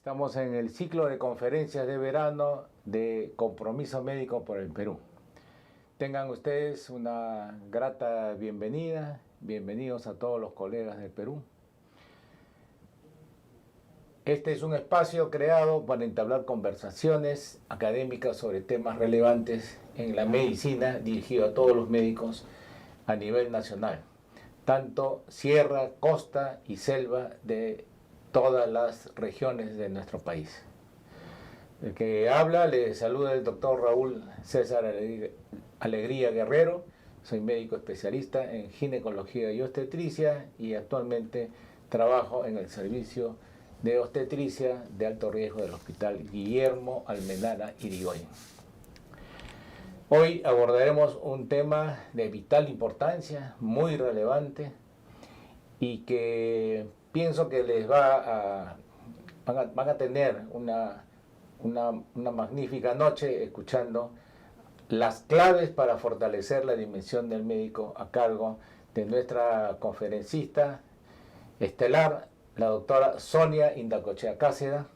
Estamos en el ciclo de conferencias de verano de Compromiso Médico por el Perú. Tengan ustedes una grata bienvenida, bienvenidos a todos los colegas del Perú. Este es un espacio creado para entablar conversaciones académicas sobre temas relevantes en la medicina, dirigido a todos los médicos a nivel nacional, tanto sierra, costa y selva de todas las regiones de nuestro país. El que habla, le saluda el doctor Raúl César Alegría Guerrero. Soy médico especialista en ginecología y obstetricia y actualmente trabajo en el servicio de obstetricia de alto riesgo del Hospital Guillermo Almenara Irigoyen. Hoy abordaremos un tema de vital importancia, muy relevante y que pienso que les van a tener una magnífica noche escuchando las claves para fortalecer la dimensión del médico a cargo de nuestra conferencista estelar, la doctora Sonia Indacochea Cáceda.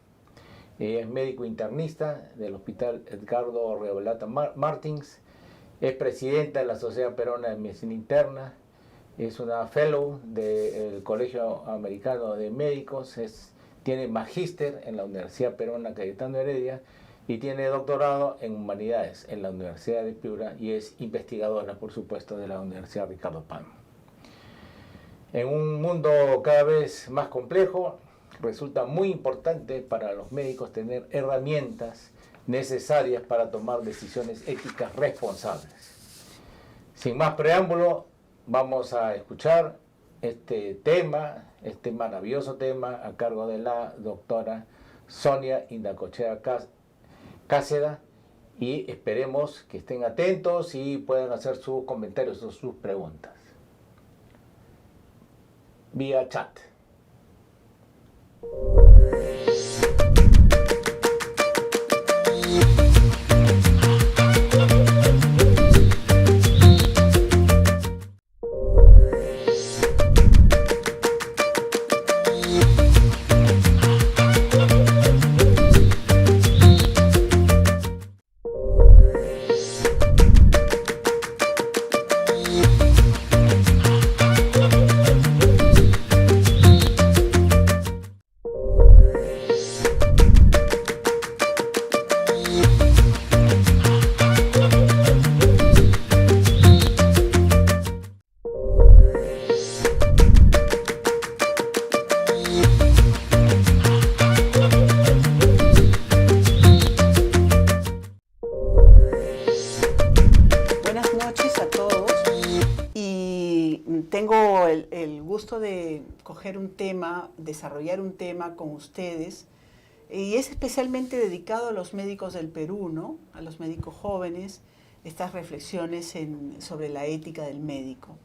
Ella es médico internista del Hospital Edgardo Rebolata Martins, es presidenta de la Sociedad Peruana de Medicina Interna, es una fellow del Colegio Americano de Médicos, tiene magíster en la Universidad Peruana Cayetano Heredia y tiene doctorado en Humanidades en la Universidad de Piura y es investigadora, por supuesto, de la Universidad Ricardo Palma. En un mundo cada vez más complejo, resulta muy importante para los médicos tener herramientas necesarias para tomar decisiones éticas responsables. Sin más preámbulo, vamos a escuchar este maravilloso tema a cargo de la doctora Sonia Indacochea Cáceda y esperemos que estén atentos y puedan hacer sus comentarios o sus preguntas vía chat. De coger un tema, desarrollar un tema con ustedes y es especialmente dedicado a los médicos del Perú, ¿no? A los médicos jóvenes, estas reflexiones sobre la ética del médico.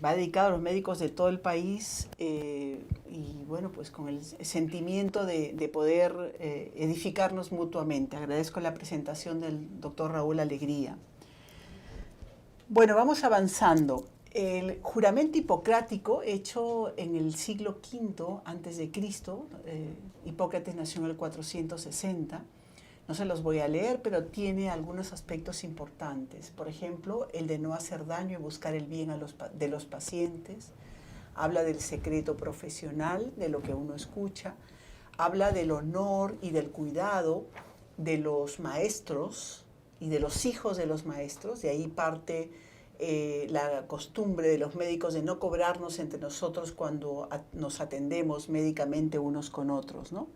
Va dedicado a los médicos de todo el país y bueno, pues con el sentimiento de poder edificarnos mutuamente. Agradezco la presentación del doctor Raúl Alegría. Bueno, vamos avanzando. El juramento hipocrático hecho en el siglo V a.C., Hipócrates nació en el 460, no se los voy a leer, pero tiene algunos aspectos importantes. Por ejemplo, el de no hacer daño y buscar el bien de los pacientes, habla del secreto profesional, de lo que uno escucha, habla del honor y del cuidado de los maestros y de los hijos de los maestros, de ahí parte la costumbre de los médicos de no cobrarnos entre nosotros cuando nos atendemos médicamente unos con otros, ¿no?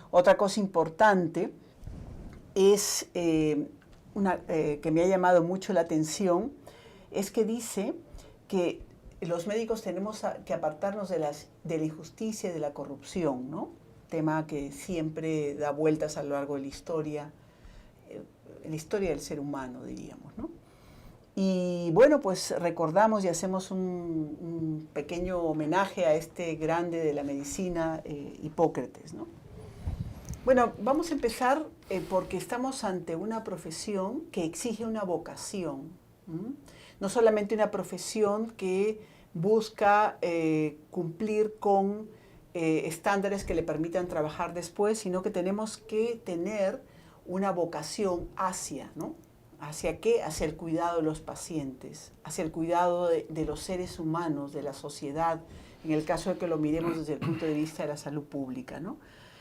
Otra cosa importante es, que me ha llamado mucho la atención, es que dice que los médicos tenemos que apartarnos de la injusticia y de la corrupción, ¿no? Tema que siempre da vueltas a lo largo de la historia del ser humano, diríamos, ¿no? Y bueno, pues recordamos y hacemos un pequeño homenaje a este grande de la medicina, Hipócrates, ¿no? Bueno, vamos a empezar porque estamos ante una profesión que exige una vocación, no solamente una profesión que busca cumplir con estándares que le permitan trabajar después, sino que tenemos que tener una vocación hacia, ¿no? ¿Hacia qué? Hacia el cuidado de los pacientes, hacia el cuidado de los seres humanos, de la sociedad, en el caso de que lo miremos desde el punto de vista de la salud pública, ¿no?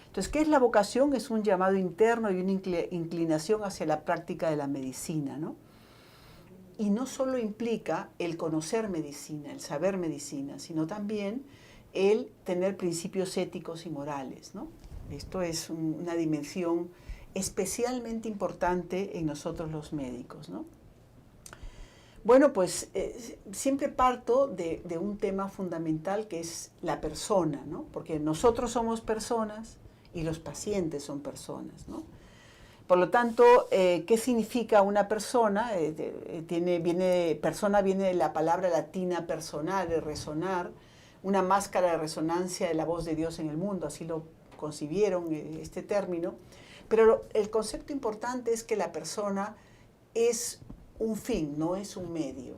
Entonces, ¿qué es la vocación? Es un llamado interno y una inclinación hacia la práctica de la medicina, ¿no? Y no solo implica el conocer medicina, el saber medicina, sino también el tener principios éticos y morales, ¿no? Esto es una dimensión especialmente importante en nosotros los médicos, ¿no? Bueno, pues siempre parto de un tema fundamental que es la persona, ¿no? Porque nosotros somos personas y los pacientes son personas, ¿no? Por lo tanto, ¿qué significa una persona? Persona viene de la palabra latina personal, de resonar, una máscara de resonancia de la voz de Dios en el mundo, así lo concibieron este término. Pero el concepto importante es que la persona es un fin, no es un medio.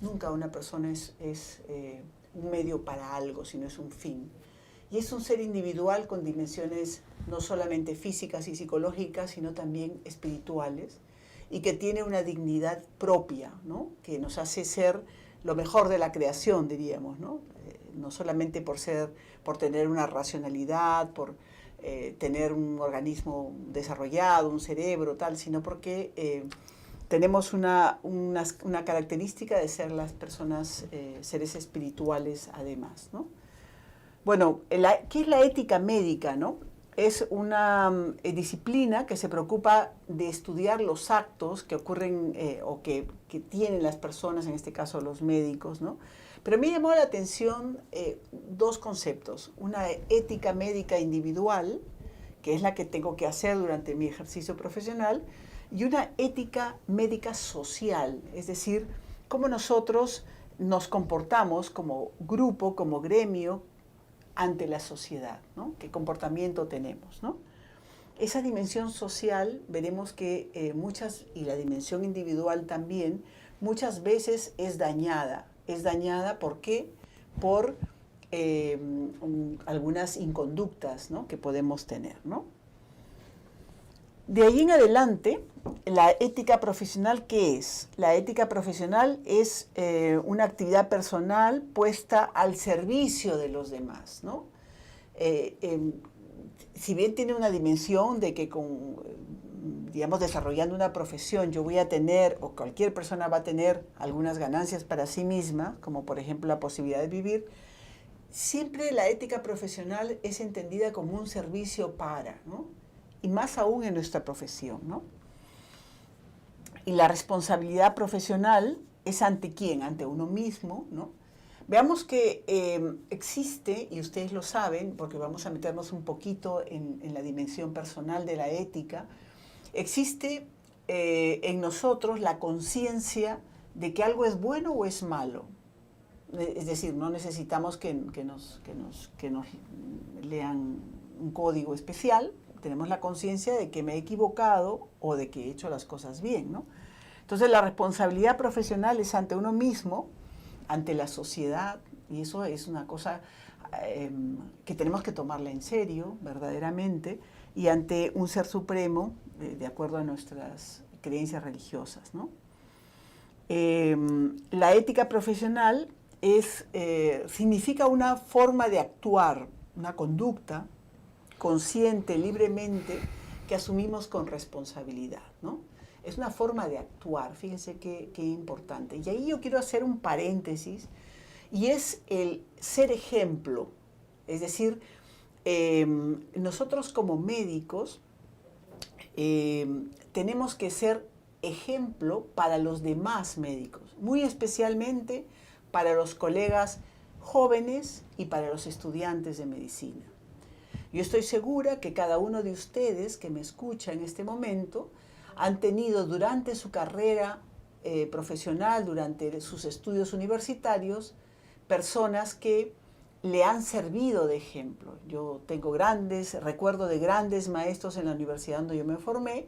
Nunca una persona es un medio para algo, sino es un fin. Y es un ser individual con dimensiones no solamente físicas y psicológicas, sino también espirituales, y que tiene una dignidad propia, ¿no? Que nos hace ser lo mejor de la creación, diríamos, ¿no? No solamente por tener una racionalidad, por tener un organismo desarrollado, un cerebro, tal, sino porque tenemos una característica de ser las personas, seres espirituales además, ¿no? Bueno, ¿qué es la ética médica, no? Es una disciplina que se preocupa de estudiar los actos que ocurren o que tienen las personas, en este caso los médicos, ¿no? Pero me llamó la atención dos conceptos. Una ética médica individual, que es la que tengo que hacer durante mi ejercicio profesional, y una ética médica social, es decir, cómo nosotros nos comportamos como grupo, como gremio, ante la sociedad, ¿no? ¿Qué comportamiento tenemos, ¿no? Esa dimensión social, veremos que y la dimensión individual también, muchas veces es dañada. Es dañada, ¿por qué? Por algunas inconductas, ¿no? Que podemos tener, ¿no? De ahí en adelante, la ética profesional, ¿qué es? La ética profesional es una actividad personal puesta al servicio de los demás, ¿no? Si bien tiene una dimensión de que digamos, desarrollando una profesión, yo voy a tener, o cualquier persona va a tener algunas ganancias para sí misma, como por ejemplo la posibilidad de vivir, siempre la ética profesional es entendida como un servicio para, ¿no? Y más aún en nuestra profesión, ¿no? Y la responsabilidad profesional es ante quién, ante uno mismo, ¿no? Veamos que existe, y ustedes lo saben, porque vamos a meternos un poquito en la dimensión personal de la ética, existe en nosotros la conciencia de que algo es bueno o es malo. Es decir, no necesitamos que nos lean un código especial, tenemos la conciencia de que me he equivocado o de que he hecho las cosas bien, ¿no? Entonces la responsabilidad profesional es ante uno mismo, ante la sociedad, y eso es una cosa que tenemos que tomarla en serio, verdaderamente, y ante un ser supremo, de acuerdo a nuestras creencias religiosas, ¿no? La ética profesional significa una forma de actuar, una conducta consciente, libremente, que asumimos con responsabilidad, ¿no? Es una forma de actuar, fíjense qué importante. Y ahí yo quiero hacer un paréntesis, y es el ser ejemplo. Es decir, nosotros como médicos tenemos que ser ejemplo para los demás médicos, muy especialmente para los colegas jóvenes y para los estudiantes de medicina. Yo estoy segura que cada uno de ustedes que me escucha en este momento han tenido durante su carrera profesional, durante sus estudios universitarios, personas que le han servido de ejemplo. Yo tengo recuerdo de grandes maestros en la universidad donde yo me formé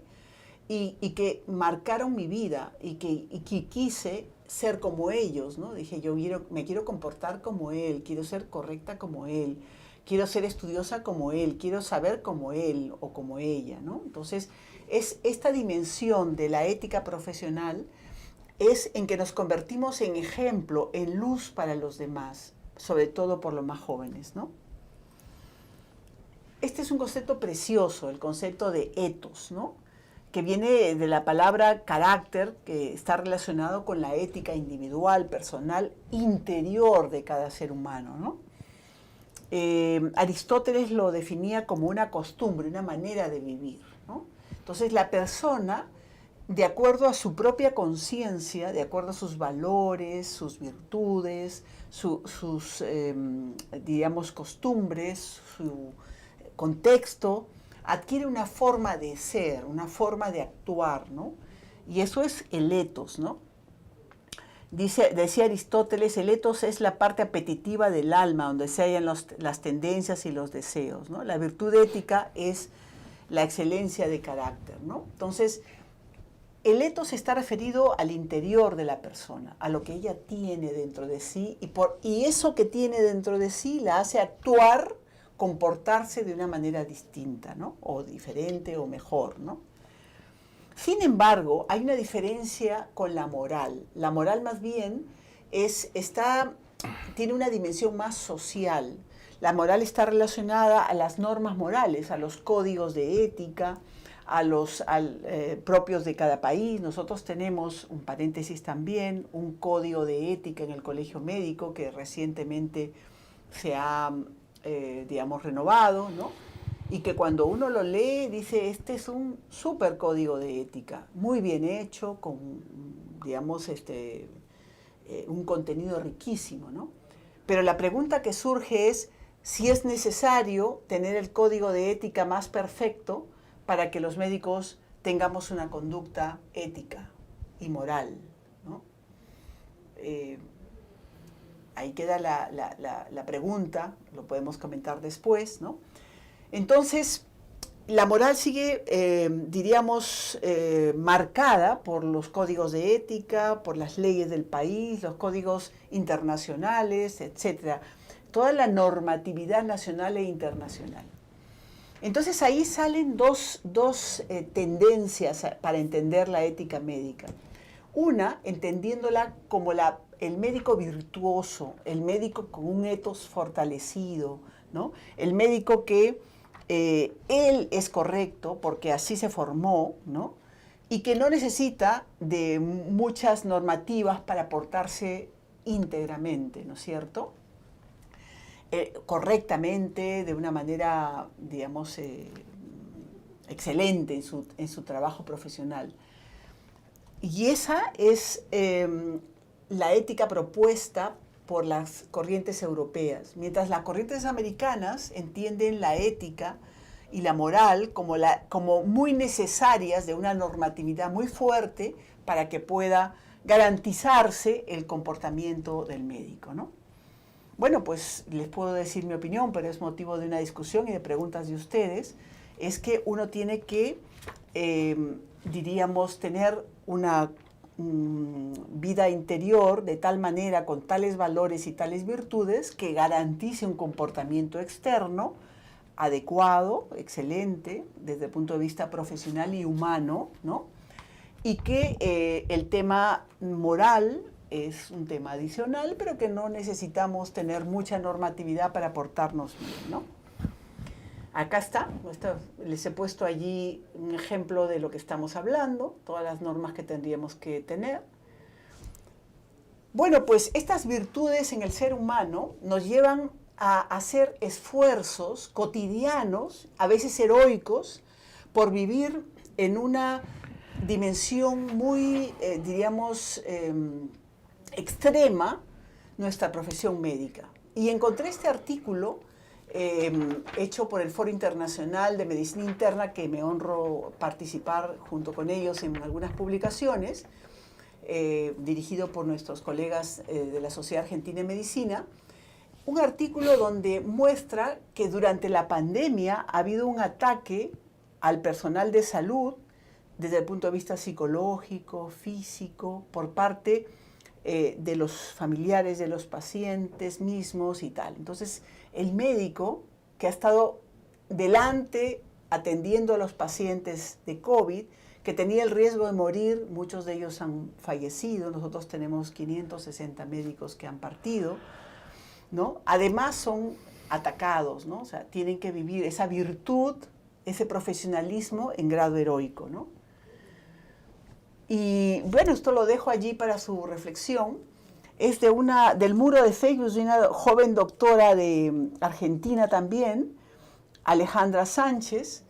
y que marcaron mi vida y que quise ser como ellos, ¿no? Dije, me quiero comportar como él, quiero ser correcta como él, quiero ser estudiosa como él, quiero saber como él o como ella, ¿no? Entonces, es esta dimensión de la ética profesional es en que nos convertimos en ejemplo, en luz para los demás, sobre todo por los más jóvenes, ¿no? Este es un concepto precioso, el concepto de ethos, ¿no? Que viene de la palabra carácter, que está relacionado con la ética individual, personal, interior de cada ser humano, ¿no? Aristóteles lo definía como una costumbre, una manera de vivir, ¿no? Entonces la persona, de acuerdo a su propia conciencia, de acuerdo a sus valores, sus virtudes, sus digamos, costumbres, su contexto, adquiere una forma de ser, una forma de actuar, ¿no? Y eso es el ethos, ¿no? Decía Aristóteles, el ethos es la parte apetitiva del alma, donde se hallan las tendencias y los deseos, ¿no? La virtud ética es la excelencia de carácter, ¿no? Entonces, el ethos está referido al interior de la persona, a lo que ella tiene dentro de sí, y eso que tiene dentro de sí la hace actuar, comportarse de una manera distinta, ¿no? O diferente o mejor, ¿no? Sin embargo, hay una diferencia con la moral. La moral más bien tiene una dimensión más social. La moral está relacionada a las normas morales, a los códigos de ética, a los propios de cada país. Nosotros tenemos, un paréntesis también, un código de ética en el Colegio Médico que recientemente se ha digamos, renovado, ¿no? Y que cuando uno lo lee dice, este es un súper código de ética, muy bien hecho, con, digamos, un contenido riquísimo, ¿no? Pero la pregunta que surge es si es necesario tener el código de ética más perfecto para que los médicos tengamos una conducta ética y moral, ¿no? Ahí queda la pregunta, lo podemos comentar después, ¿no? Entonces, la moral sigue, diríamos, marcada por los códigos de ética, por las leyes del país, los códigos internacionales, etc. Toda la normatividad nacional e internacional. Entonces, ahí salen dos tendencias para entender la ética médica. Una, entendiéndola como el médico virtuoso, el médico con un ethos fortalecido, ¿no? El médico que él es correcto porque así se formó, ¿no? Y que no necesita de muchas normativas para portarse íntegramente, ¿no es cierto? Correctamente, de una manera, digamos, excelente en su trabajo profesional. Y esa es la ética propuesta por las corrientes europeas, mientras las corrientes americanas entienden la ética y la moral como muy necesarias de una normatividad muy fuerte para que pueda garantizarse el comportamiento del médico, ¿no? Bueno, pues les puedo decir mi opinión, pero es motivo de una discusión y de preguntas de ustedes, es que uno tiene que, diríamos, tener una vida interior de tal manera, con tales valores y tales virtudes, que garantice un comportamiento externo adecuado, excelente, desde el punto de vista profesional y humano, ¿no? Y que el tema moral es un tema adicional, pero que no necesitamos tener mucha normatividad para portarnos bien, ¿no? Acá está, les he puesto allí un ejemplo de lo que estamos hablando, todas las normas que tendríamos que tener. Bueno, pues estas virtudes en el ser humano nos llevan a hacer esfuerzos cotidianos, a veces heroicos, por vivir en una dimensión muy, diríamos, extrema, nuestra profesión médica. Y encontré este artículo hecho por el Foro Internacional de Medicina Interna, que me honro participar junto con ellos en algunas publicaciones, dirigido por nuestros colegas de la Sociedad Argentina de Medicina, un artículo donde muestra que durante la pandemia ha habido un ataque al personal de salud desde el punto de vista psicológico, físico, por parte de los familiares de los pacientes mismos y tal. Entonces, el médico que ha estado delante atendiendo a los pacientes de COVID, que tenía el riesgo de morir, muchos de ellos han fallecido, nosotros tenemos 560 médicos que han partido, ¿no? Además son atacados, ¿no? O sea, tienen que vivir esa virtud, ese profesionalismo en grado heroico, ¿no? Y bueno, esto lo dejo allí para su reflexión. Es del muro de Facebook de una joven doctora de Argentina también, Alejandra Sánchez,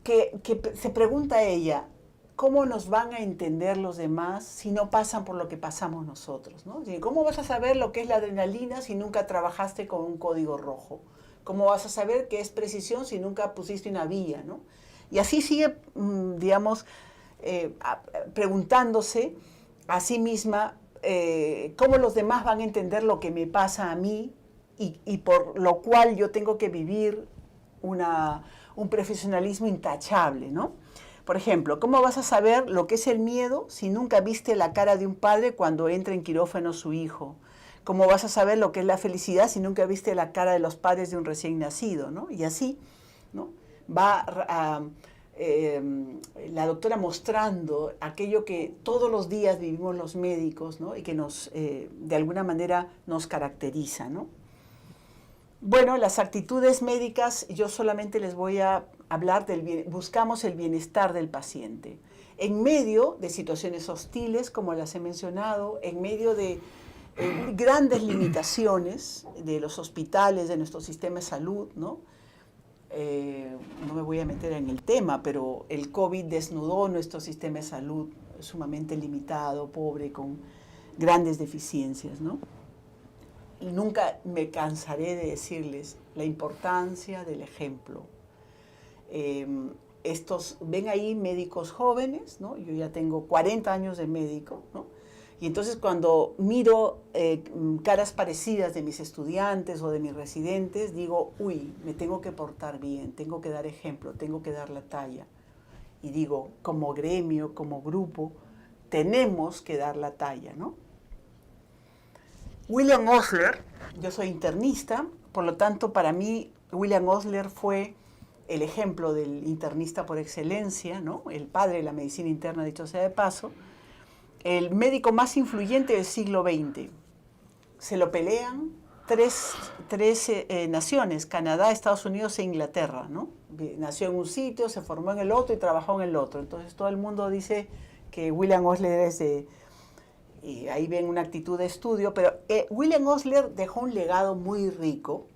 que se pregunta a ella, ¿cómo nos van a entender los demás si no pasan por lo que pasamos nosotros, ¿no? ¿Cómo vas a saber lo que es la adrenalina si nunca trabajaste con un código rojo? ¿Cómo vas a saber qué es precisión si nunca pusiste una vía, ¿no? Y así sigue, digamos, preguntándose a sí misma cómo los demás van a entender lo que me pasa a mí y por lo cual yo tengo que vivir un profesionalismo intachable, ¿no? Por ejemplo, ¿cómo vas a saber lo que es el miedo si nunca viste la cara de un padre cuando entra en quirófano su hijo? ¿Cómo vas a saber lo que es la felicidad si nunca viste la cara de los padres de un recién nacido, ¿no? Y así, ¿no? Va la doctora mostrando aquello que todos los días vivimos los médicos, ¿no? Y que de alguna manera nos caracteriza, ¿no? Bueno, las actitudes médicas, yo solamente les voy a hablar buscamos el bienestar del paciente. En medio de situaciones hostiles, como las he mencionado, en medio de grandes limitaciones de los hospitales, de nuestro sistema de salud, ¿no? No me voy a meter en el tema, pero el COVID desnudó nuestro sistema de salud sumamente limitado, pobre, con grandes deficiencias, ¿no? Y nunca me cansaré de decirles la importancia del ejemplo. Ven ahí médicos jóvenes, ¿no? Yo ya tengo 40 años de médico, ¿no? Y entonces cuando miro caras parecidas de mis estudiantes o de mis residentes, digo, uy, me tengo que portar bien, tengo que dar ejemplo, tengo que dar la talla. Y digo, como gremio, como grupo, tenemos que dar la talla, ¿no? William Osler, yo soy internista, por lo tanto, para mí, William Osler fue el ejemplo del internista por excelencia, ¿no? El padre de la medicina interna, dicho sea de paso, el médico más influyente del siglo XX. Se lo pelean tres naciones, Canadá, Estados Unidos e Inglaterra, ¿no? Nació en un sitio, se formó en el otro y trabajó en el otro. Entonces todo el mundo dice que William Osler es y ahí ven una actitud de estudio, pero William Osler dejó un legado muy rico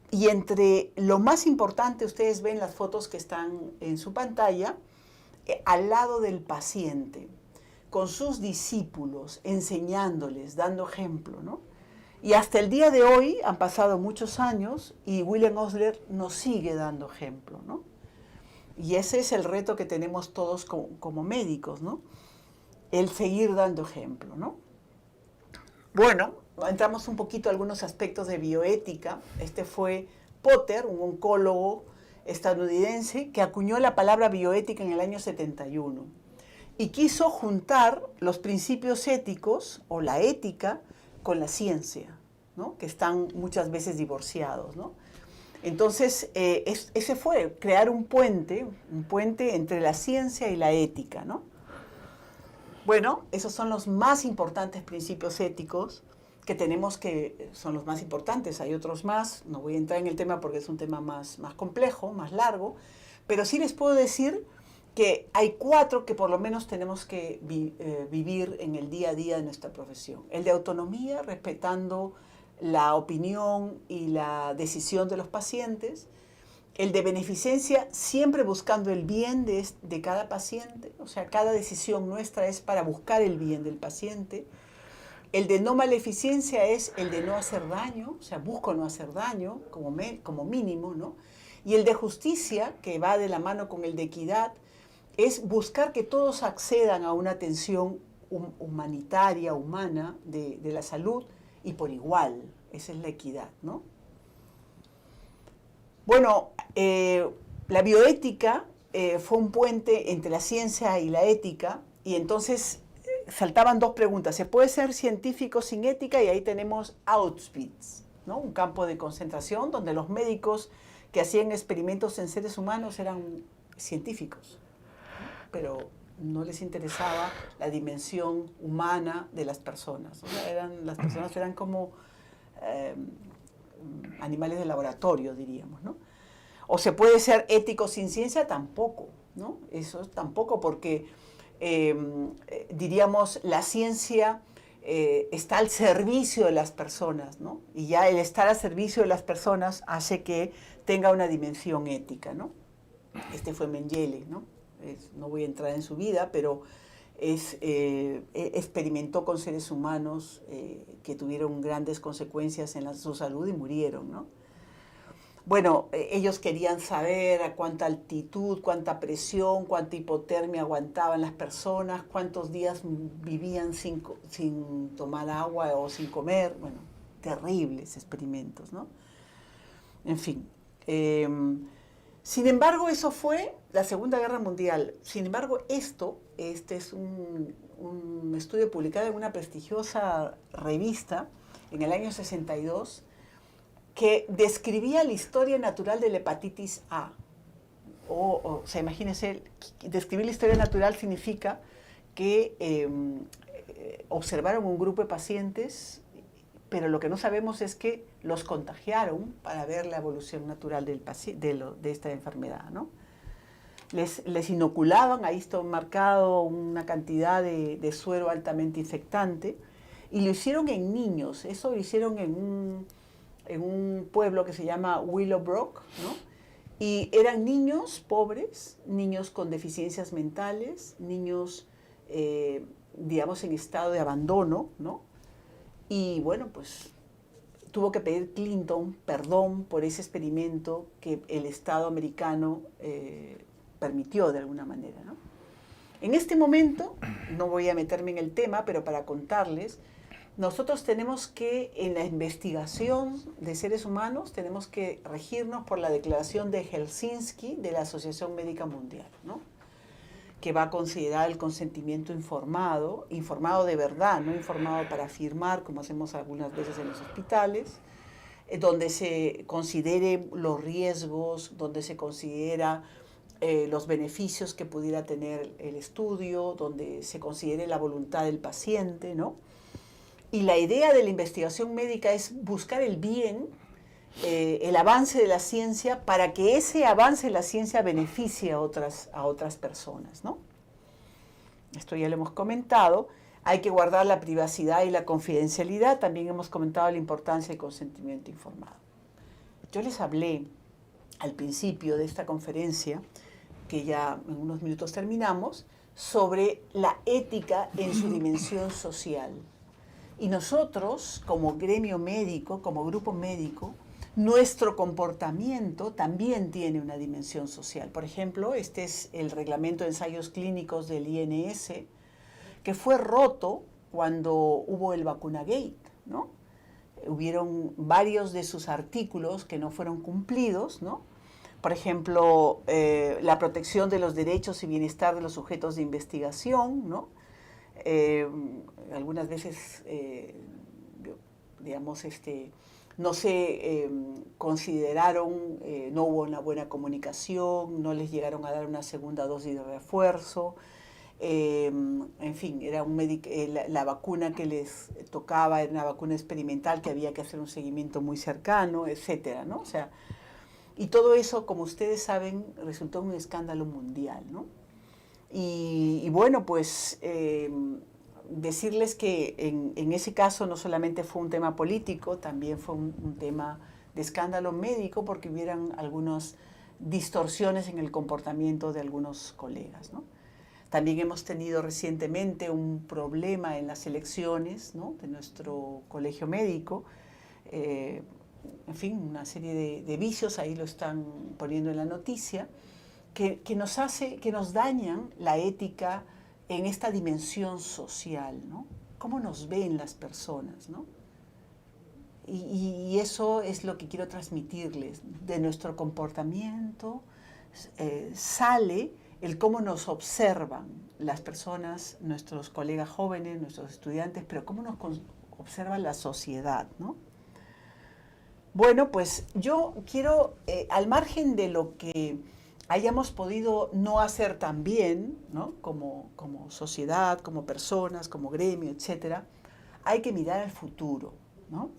y entre lo más importante, ustedes ven las fotos que están en su pantalla, al lado del paciente, con sus discípulos, enseñándoles, dando ejemplo, ¿no? Y hasta el día de hoy, han pasado muchos años, y William Osler nos sigue dando ejemplo, ¿no? Y ese es el reto que tenemos todos como médicos, ¿no? El seguir dando ejemplo, ¿no? Bueno, entramos un poquito a algunos aspectos de bioética. Este fue Potter, un oncólogo estadounidense, que acuñó la palabra bioética en el año 71 y quiso juntar los principios éticos o la ética con la ciencia, ¿no? Que están muchas veces divorciados, ¿no? Entonces, ese fue crear un puente entre la ciencia y la ética, ¿no? Bueno, esos son los más importantes principios éticos que tenemos son los más importantes. Hay otros más, no voy a entrar en el tema porque es un tema más complejo, más largo, pero sí les puedo decir que hay 4 que por lo menos tenemos que vivir en el día a día de nuestra profesión. El de autonomía, respetando la opinión y la decisión de los pacientes. El de beneficencia, siempre buscando el bien de cada paciente. O sea, cada decisión nuestra es para buscar el bien del paciente. El de no maleficencia es el de no hacer daño, o sea, busco no hacer daño como mínimo, ¿no? Y el de justicia, que va de la mano con el de equidad, es buscar que todos accedan a una atención humanitaria, humana, de la salud, y por igual. Esa es la equidad, ¿no? Bueno, la bioética fue un puente entre la ciencia y la ética, y entonces saltaban 2 preguntas. ¿Se puede ser científico sin ética? Y ahí tenemos Auschwitz. ¿no? Un campo de concentración donde los médicos que hacían experimentos en seres humanos eran científicos, ¿no? Pero no les interesaba la dimensión humana de las personas. O sea, las personas eran como animales de laboratorio, diríamos, ¿no? O se puede ser ético sin ciencia, tampoco, ¿no? Eso tampoco, porque diríamos la ciencia está al servicio de las personas, ¿no? Y ya el estar al servicio de las personas hace que tenga una dimensión ética, ¿no? Este fue Mengele, ¿no? No voy a entrar en su vida, pero experimentó con seres humanos que tuvieron grandes consecuencias en su salud y murieron, ¿no? Bueno, ellos querían saber a cuánta altitud, cuánta presión, cuánta hipotermia aguantaban las personas, cuántos días vivían sin tomar agua o sin comer. Bueno, terribles experimentos, ¿no? En fin. Sin embargo, eso fue la Segunda Guerra Mundial. Sin embargo, este es un estudio publicado en una prestigiosa revista en el año 62 que describía la historia natural de la hepatitis A. O sea, imagínense, describir la historia natural significa que observaron un grupo de pacientes, pero lo que no sabemos es que los contagiaron para ver la evolución natural de esta enfermedad, ¿no? Les inoculaban, ahí está marcado una cantidad de suero altamente infectante, y lo hicieron en niños. Eso lo hicieron en un pueblo que se llama Willowbrook, ¿no? Y eran niños pobres, niños con deficiencias mentales, niños, digamos, en estado de abandono, ¿no? Y bueno, pues tuvo que pedir Clinton perdón por ese experimento que el Estado americano permitió de alguna manera, ¿no? En este momento, no voy a meterme en el tema, pero para contarles, nosotros tenemos que, en la investigación de seres humanos, tenemos que regirnos por la declaración de Helsinki de la Asociación Médica Mundial, ¿no? Que va a considerar el consentimiento informado de verdad, no informado para afirmar, como hacemos algunas veces en los hospitales, donde se considere los riesgos, donde se considera los beneficios que pudiera tener el estudio, donde se considere la voluntad del paciente, ¿no? Y la idea de la investigación médica es buscar el bien, el avance de la ciencia, para que ese avance de la ciencia beneficie a otras personas, ¿no? Esto ya lo hemos comentado. Hay que guardar la privacidad y la confidencialidad. También hemos comentado la importancia del consentimiento informado. Yo les hablé al principio de esta conferencia, que ya en unos minutos terminamos, sobre la ética en su dimensión social. Y nosotros, como gremio médico, como grupo médico, nuestro comportamiento también tiene una dimensión social. Por ejemplo, este es el reglamento de ensayos clínicos del INS, que fue roto cuando hubo el Vacunagate, ¿no? Hubieron varios de sus artículos que no fueron cumplidos, ¿no? Por ejemplo, la protección de los derechos y bienestar de los sujetos de investigación, ¿no? Algunas veces, digamos, no se consideraron, no hubo una buena comunicación, no les llegaron a dar una segunda dosis de refuerzo, en fin, era la vacuna que les tocaba era una vacuna experimental que había que hacer un seguimiento muy cercano, etcétera, ¿no? O sea, y todo eso, como ustedes saben, resultó un escándalo mundial, ¿no? Y bueno, pues decirles que en ese caso no solamente fue un tema político, también fue un tema de escándalo médico, porque hubieran algunas distorsiones en el comportamiento de algunos colegas, ¿no? También hemos tenido recientemente un problema en las elecciones, ¿no?, de nuestro colegio médico. En fin, una serie de vicios, ahí lo están poniendo en la noticia, que nos dañan la ética en esta dimensión social, ¿no? ¿Cómo nos ven las personas, ¿no? Y eso es lo que quiero transmitirles. De nuestro comportamiento sale el cómo nos observan las personas, nuestros colegas jóvenes, nuestros estudiantes, pero cómo nos observa la sociedad, ¿no? Bueno, pues yo quiero, al margen de lo que hayamos podido no hacer tan bien, ¿no? Como sociedad, como personas, como gremio, etcétera, hay que mirar al futuro, ¿no?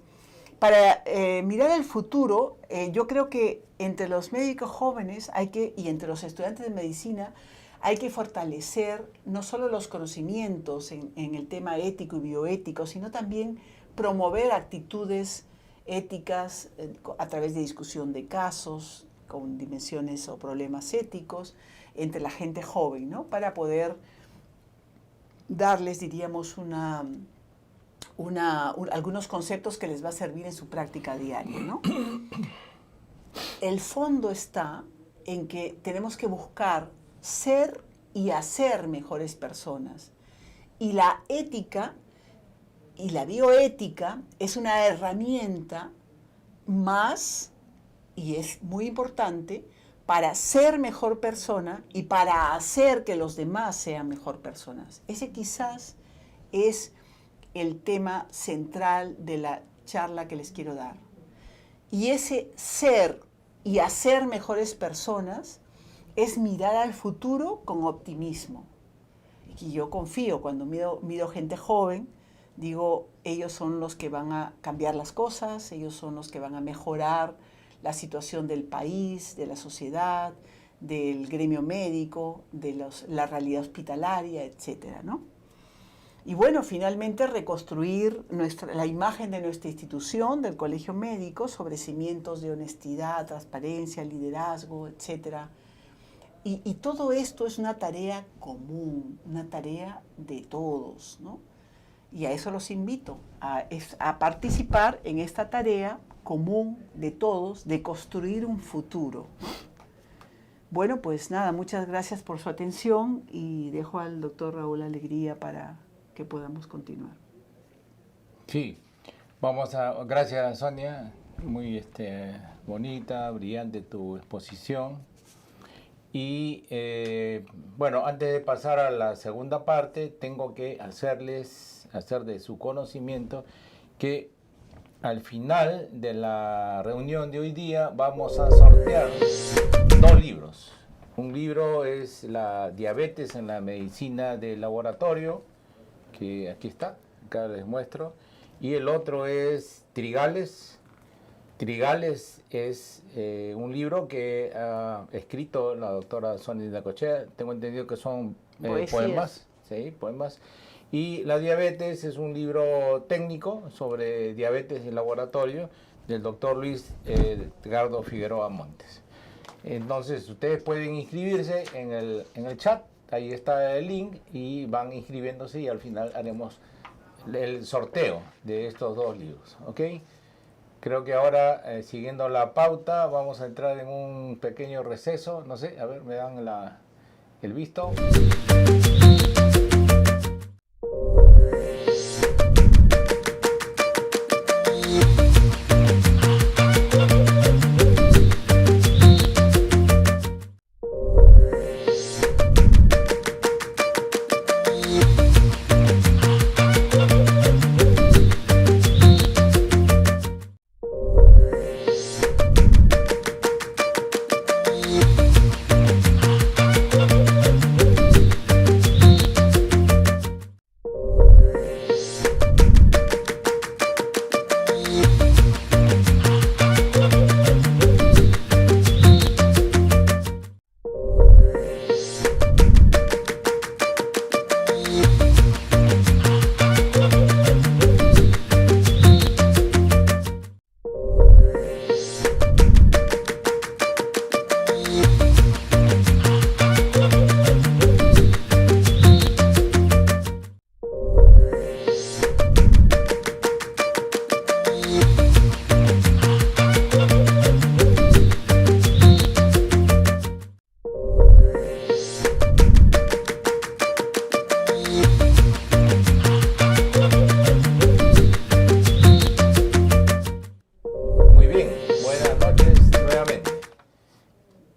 Para mirar al futuro, yo creo que entre los médicos jóvenes y entre los estudiantes de medicina hay que fortalecer no solo los conocimientos en el tema ético y bioético, sino también promover actitudes éticas a través de discusión de casos con dimensiones o problemas éticos entre la gente joven, ¿no? Para poder darles, diríamos, algunos conceptos que les va a servir en su práctica diaria, ¿no? El fondo está en que tenemos que buscar ser y hacer mejores personas. Y la ética y la bioética es una herramienta más, y es muy importante, para ser mejor persona y para hacer que los demás sean mejor personas. Ese quizás es el tema central de la charla que les quiero dar. Y ese ser y hacer mejores personas es mirar al futuro con optimismo. Y yo confío, cuando miro gente joven, digo, ellos son los que van a cambiar las cosas, ellos son los que van a mejorar la situación del país, de la sociedad, del gremio médico, de la realidad hospitalaria, etcétera, ¿no? Y bueno, finalmente reconstruir la imagen de nuestra institución, del Colegio Médico, sobre cimientos de honestidad, transparencia, liderazgo, etcétera. Y todo esto es una tarea común, una tarea de todos, ¿no? Y a eso los invito, a participar en esta tarea común de todos, de construir un futuro, ¿no? Bueno, pues nada, muchas gracias por su atención y dejo al doctor Raúl Alegría para que podamos continuar. Sí, gracias Sonia, muy bonita, brillante tu exposición. Y bueno, antes de pasar a la segunda parte, tengo que hacer de su conocimiento que al final de la reunión de hoy día vamos a sortear 2 libros. Un libro es La diabetes en la medicina de laboratorio, que aquí está, acá les muestro, y el otro es Trigales. Trigales es un libro que ha escrito la doctora Sonia Necochea. Tengo entendido que son poemas, ¿sí? Poemas. Y La diabetes es un libro técnico sobre diabetes en laboratorio del doctor Luis Edgardo Figueroa Montes. Entonces ustedes pueden inscribirse en el chat, ahí está el link, y van inscribiéndose y al final haremos el sorteo de estos 2 libros, ¿ok? Creo que ahora, siguiendo la pauta, vamos a entrar en un pequeño receso. No sé, a ver, me dan el visto.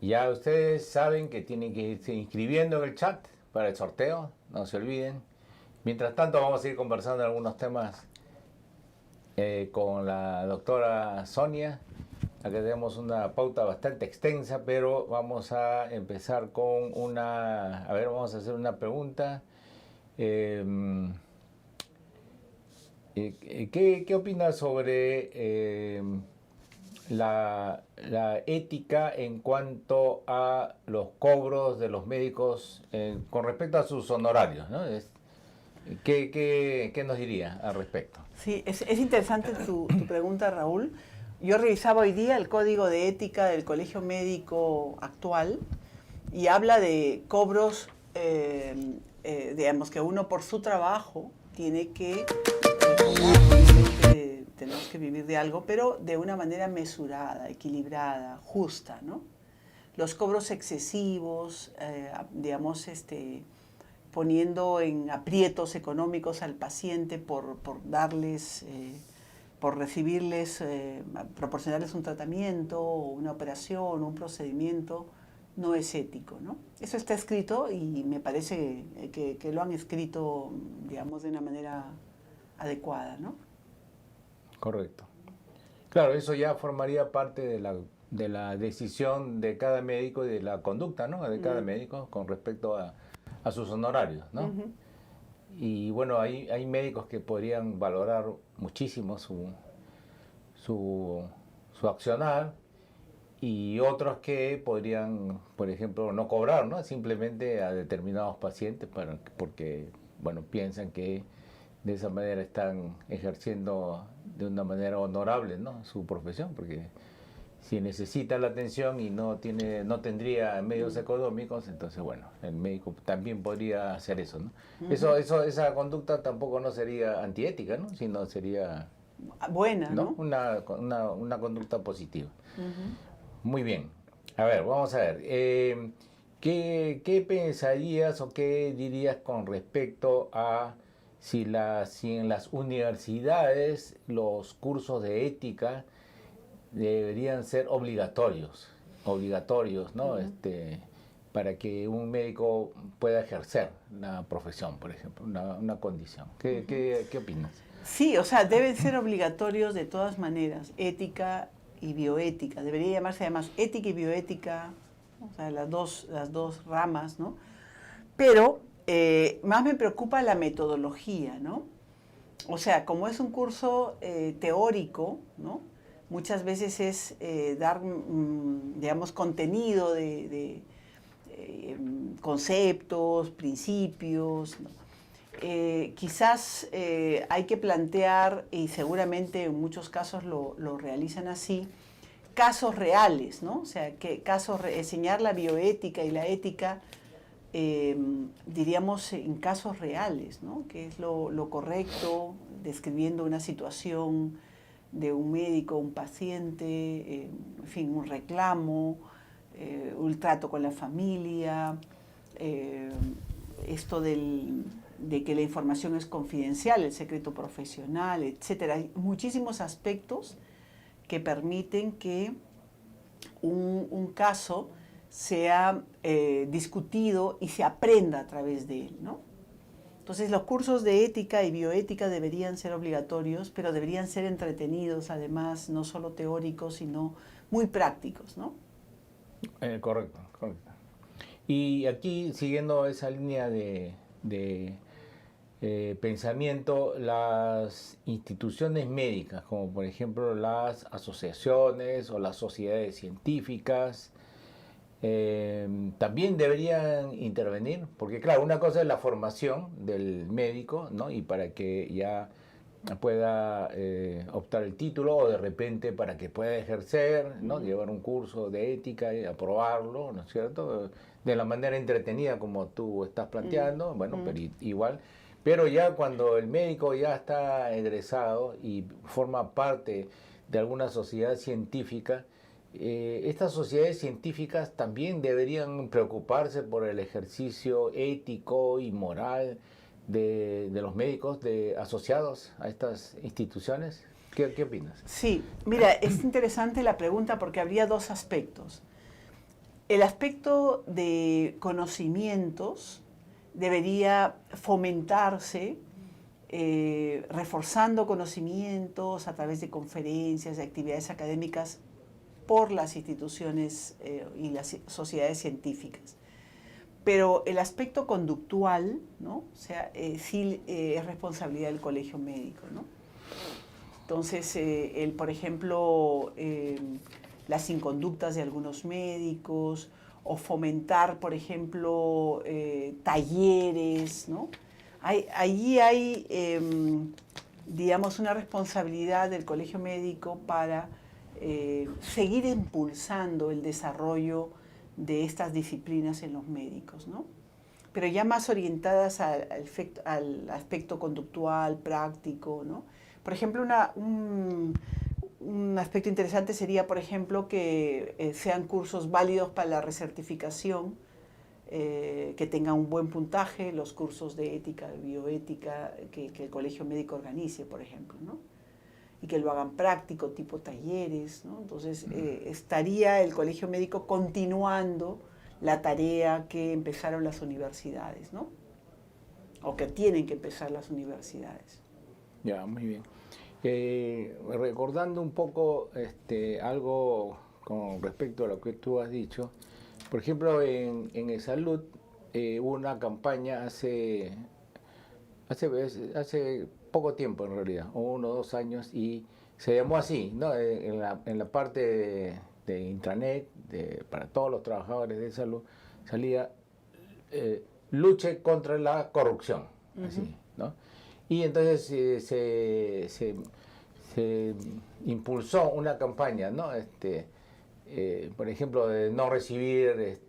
Ya ustedes saben que tienen que irse inscribiendo en el chat para el sorteo, no se olviden. Mientras tanto vamos a ir conversando en algunos temas con la doctora Sonia. Acá tenemos una pauta bastante extensa, pero vamos a empezar con una... A ver, vamos a hacer una pregunta. ¿Qué opinas sobre la ética en cuanto a los cobros de los médicos con respecto a sus honorarios, ¿no? ¿Qué nos diría al respecto? Sí, es interesante tu pregunta, Raúl. Yo revisaba hoy día el código de ética del Colegio Médico actual y habla de cobros, digamos que uno por su trabajo tiene que tenemos que vivir de algo, pero de una manera mesurada, equilibrada, justa, ¿no? Los cobros excesivos, digamos, poniendo en aprietos económicos al paciente por darles, por recibirles, proporcionarles un tratamiento, una operación, un procedimiento, no es ético, ¿no? Eso está escrito y me parece que lo han escrito, digamos, de una manera adecuada, ¿no? Correcto. Claro, eso ya formaría parte de la decisión de cada médico y de la conducta, ¿no? De cada médico con respecto a sus honorarios, ¿no? Y bueno, hay médicos que podrían valorar muchísimo su accionar y otros que podrían, por ejemplo, no cobrar, ¿no? Simplemente a determinados pacientes porque, bueno, piensan que de esa manera están ejerciendo de una manera honorable, ¿no? Su profesión, porque si necesita la atención y no tendría medios económicos, entonces bueno, el médico también podría hacer eso, ¿no? Esa conducta tampoco no sería antiética, ¿no? Sino sería buena, ¿no? Una conducta positiva. Muy bien. A ver, vamos a ver. ¿Qué pensarías o qué dirías con respecto a si en las universidades los cursos de ética deberían ser obligatorios, ¿no? Para que un médico pueda ejercer la profesión, por ejemplo, una condición. ¿Qué opinas? Sí, o sea, deben ser obligatorios de todas maneras, ética y bioética. Debería llamarse además ética y bioética, o sea, las dos ramas, ¿no? Pero más me preocupa la metodología, ¿no? O sea, como es un curso teórico, ¿no? Muchas veces es dar, digamos, contenido de conceptos, principios, ¿no? Quizás hay que plantear, y seguramente en muchos casos lo realizan así, casos reales, ¿no? O sea, enseñar la bioética y la ética, diríamos, en casos reales, ¿no? Que es lo correcto, describiendo una situación de un médico, un paciente, en fin, un reclamo, un trato con la familia, esto de que la información es confidencial, el secreto profesional, etcétera. Hay muchísimos aspectos que permiten que un caso sea discutido y se aprenda a través de él, ¿no? Entonces los cursos de ética y bioética deberían ser obligatorios, pero deberían ser entretenidos, además, no solo teóricos, sino muy prácticos, ¿no? Correcto. Y aquí, siguiendo esa línea de pensamiento, las instituciones médicas, como por ejemplo las asociaciones o las sociedades científicas, también deberían intervenir, porque claro, una cosa es la formación del médico, ¿no? Y para que ya pueda optar el título o de repente para que pueda ejercer, ¿no? Llevar un curso de ética y aprobarlo, ¿no es cierto? De la manera entretenida como tú estás planteando, bueno, pero igual. Pero ya cuando el médico ya está egresado y forma parte de alguna sociedad científica, estas sociedades científicas también deberían preocuparse por el ejercicio ético y moral de los médicos asociados a estas instituciones. ¿Qué opinas? Sí, mira, es interesante la pregunta porque habría dos aspectos. El aspecto de conocimientos debería fomentarse reforzando conocimientos a través de conferencias, de actividades académicas por las instituciones y las sociedades científicas. Pero el aspecto conductual, ¿no? O sea, sí es responsabilidad del colegio médico, ¿no? Entonces, por ejemplo, las inconductas de algunos médicos, o fomentar, por ejemplo, talleres, ¿no? Allí hay, digamos, una responsabilidad del colegio médico para seguir impulsando el desarrollo de estas disciplinas en los médicos, ¿no? Pero ya más orientadas al aspecto conductual, práctico, ¿no? Por ejemplo, un aspecto interesante sería, por ejemplo, que sean cursos válidos para la recertificación, que tengan un buen puntaje, los cursos de ética, de bioética, que el colegio médico organice, por ejemplo, ¿no? Y que lo hagan práctico, tipo talleres, ¿no? Entonces, estaría el colegio médico continuando la tarea que empezaron las universidades, ¿no? O que tienen que empezar las universidades. Ya, muy bien. Recordando un poco algo con respecto a lo que tú has dicho, por ejemplo, en el salud hubo una campaña hace poco tiempo en realidad, 1 o 2 años, y se llamó así, ¿no? En la parte de intranet, para todos los trabajadores de salud, salía luche contra la corrupción, así, ¿no? Y entonces se impulsó una campaña, ¿no? Por ejemplo, de no recibir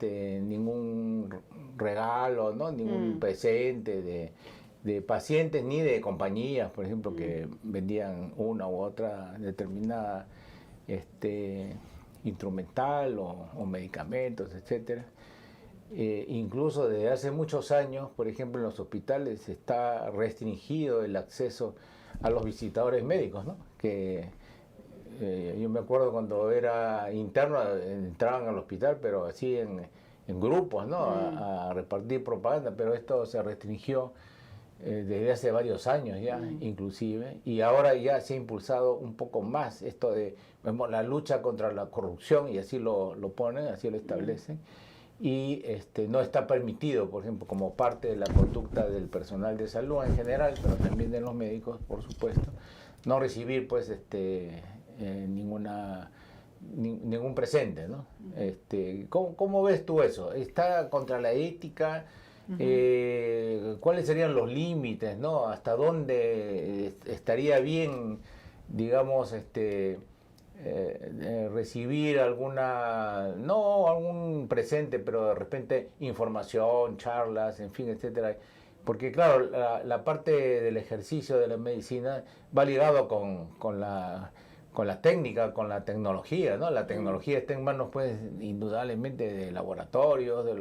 ningún regalo, ¿no? Ningún presente de pacientes ni de compañías, por ejemplo, que vendían una u otra determinada instrumental o medicamentos, etcétera. Incluso desde hace muchos años, por ejemplo, en los hospitales está restringido el acceso a los visitadores médicos, ¿no? Que yo me acuerdo cuando era interno, entraban al hospital, pero así en grupos, ¿no? A repartir propaganda, pero esto se restringió desde hace varios años ya, inclusive, y ahora ya se ha impulsado un poco más esto de la lucha contra la corrupción, y así lo ponen, así lo establecen. Y no está permitido, por ejemplo, como parte de la conducta del personal de salud en general, pero también de los médicos, por supuesto, no recibir pues ningún presente, ¿no? ¿Cómo ves tú eso? ¿Está contra la ética? ¿Cuáles serían los límites, ¿no? ¿Hasta dónde estaría bien, digamos, recibir algún presente, pero de repente información, charlas, en fin, etcétera? Porque claro, la parte del ejercicio de la medicina va ligado con la técnica, con la tecnología, ¿no? La tecnología está en manos, pues, indudablemente de laboratorios, de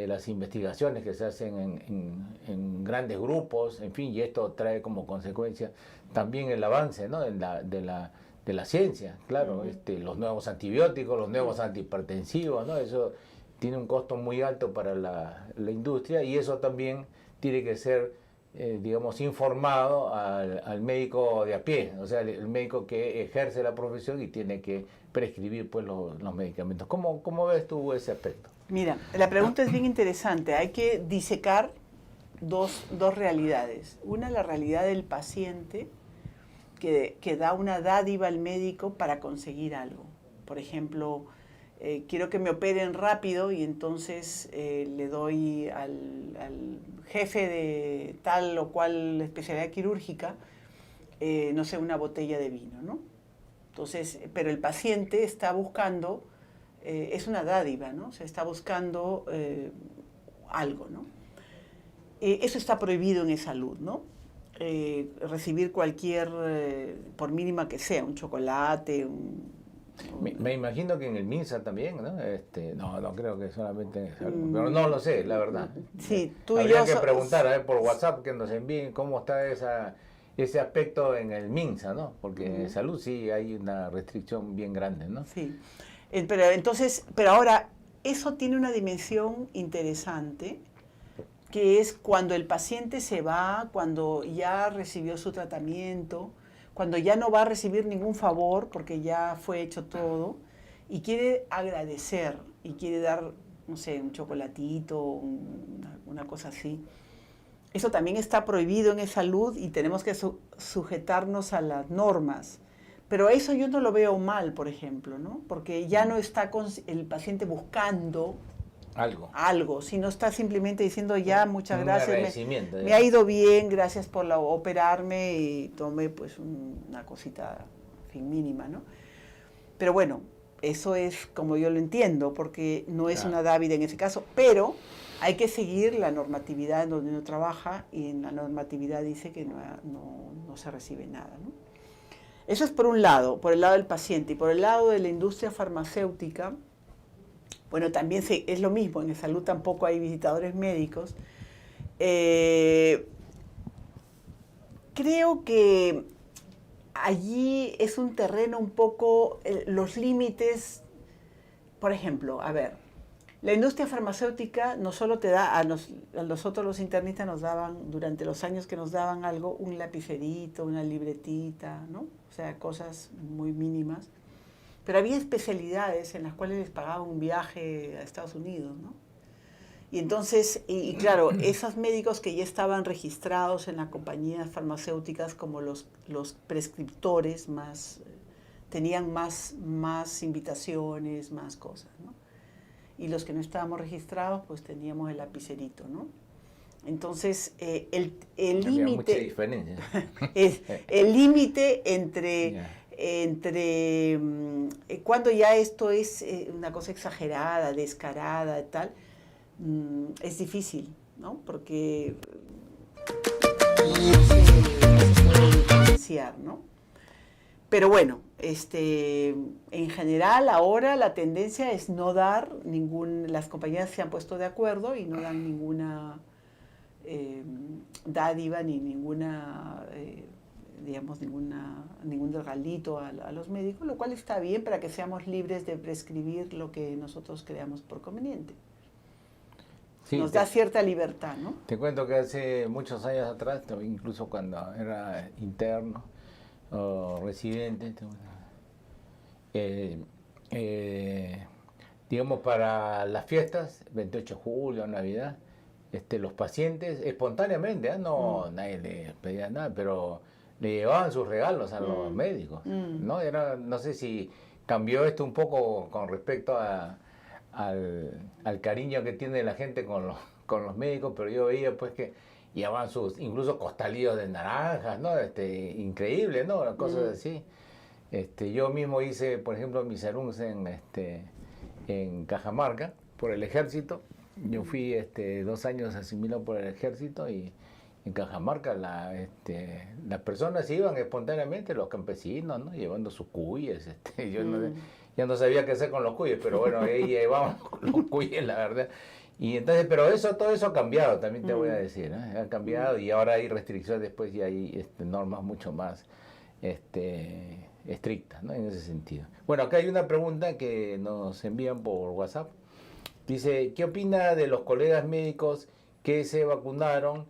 las investigaciones que se hacen en grandes grupos, en fin, y esto trae como consecuencia también el avance, ¿no? de la ciencia, claro, los nuevos antibióticos, los nuevos antihipertensivos, ¿no? Eso tiene un costo muy alto para la industria, y eso también tiene que ser, digamos, informado al médico de a pie, o sea, el médico que ejerce la profesión y tiene que prescribir pues los medicamentos. ¿Cómo ves tú ese aspecto? Mira, la pregunta es bien interesante. Hay que disecar dos realidades. Una, la realidad del paciente que da una dádiva al médico para conseguir algo. Por ejemplo, quiero que me operen rápido y entonces le doy al jefe de tal o cual especialidad quirúrgica, no sé, una botella de vino, ¿no? Entonces, pero el paciente está buscando, es una dádiva, ¿no? O sea, está buscando algo, ¿no? Eso está prohibido en salud, ¿no? Recibir cualquier, por mínima que sea, un chocolate, Me imagino que en el MINSA también, ¿no? No creo que solamente en el salud, pero no lo sé, la verdad. Sí, tú Habría y yo que preguntar por WhatsApp que nos envíen cómo está ese aspecto en el MINSA, ¿no? Porque en salud sí hay una restricción bien grande, ¿no? Sí, pero ahora, eso tiene una dimensión interesante, que es cuando el paciente se va, cuando ya recibió su tratamiento, cuando ya no va a recibir ningún favor porque ya fue hecho todo y quiere agradecer y quiere dar, no sé, un chocolatito, una cosa así. Eso también está prohibido en salud y tenemos que sujetarnos a las normas. Pero eso yo no lo veo mal, por ejemplo, ¿no? Porque ya no está el paciente buscando algo, sino está simplemente diciendo ya, muchas gracias, me ha ido bien, gracias por operarme y tomé pues una cosita, en fin, mínima, ¿no? Pero bueno, eso es como yo lo entiendo, porque no es una dávida en ese caso, pero hay que seguir la normatividad en donde uno trabaja y en la normatividad dice que no se recibe nada, ¿no? Eso es por un lado, por el lado del paciente, y por el lado de la industria farmacéutica. Bueno, también es lo mismo, en salud tampoco hay visitadores médicos. Creo que allí es un terreno un poco, los límites, por ejemplo, a ver, la industria farmacéutica no solo te da, a nosotros los internistas nos daban, durante los años que nos daban algo, un lapicerito, una libretita, ¿no? O sea, cosas muy mínimas. Pero había especialidades en las cuales les pagaban un viaje a Estados Unidos, ¿no? Y entonces, y claro, esos médicos que ya estaban registrados en las compañías farmacéuticas como los prescriptores tenían más invitaciones, más cosas, ¿no? Y los que no estábamos registrados, pues teníamos el lapicerito, ¿no? Entonces, el límite... el límite entre cuando ya esto es una cosa exagerada, descarada y tal, es difícil, ¿no? Porque no se puede diferenciar, ¿no? Pero bueno, en general ahora la tendencia es no dar las compañías se han puesto de acuerdo y no dan ninguna dádiva ni ninguna, digamos, ningún regalito a los médicos, lo cual está bien para que seamos libres de prescribir lo que nosotros creamos por conveniente. Sí, nos da cierta libertad, ¿no? Te cuento que hace muchos años atrás, incluso cuando era interno o residente, digamos, para las fiestas, 28 de julio, Navidad, los pacientes espontáneamente, nadie les pedía nada, pero le llevaban sus regalos a los médicos, ¿no? No sé si cambió esto un poco con respecto al cariño que tiene la gente con los médicos, pero yo veía pues que llevaban sus incluso costalillos de naranjas, ¿no? Increíble, ¿no? Cosas así. Yo mismo hice, por ejemplo, mis serums en Cajamarca por el ejército. Yo fui 2 años asimilado por el ejército y en Cajamarca las personas iban espontáneamente, los campesinos, ¿no? Llevando sus cuyes. Yo ya no sabía qué hacer con los cuyes, pero bueno, ahí llevaban los cuyes, la verdad. Y entonces, pero todo eso ha cambiado, también te voy a decir, ¿no? Ha cambiado y ahora hay restricciones después y hay normas mucho más estrictas, ¿no? En ese sentido. Bueno, acá hay una pregunta que nos envían por WhatsApp. Dice, ¿qué opina de los colegas médicos que se vacunaron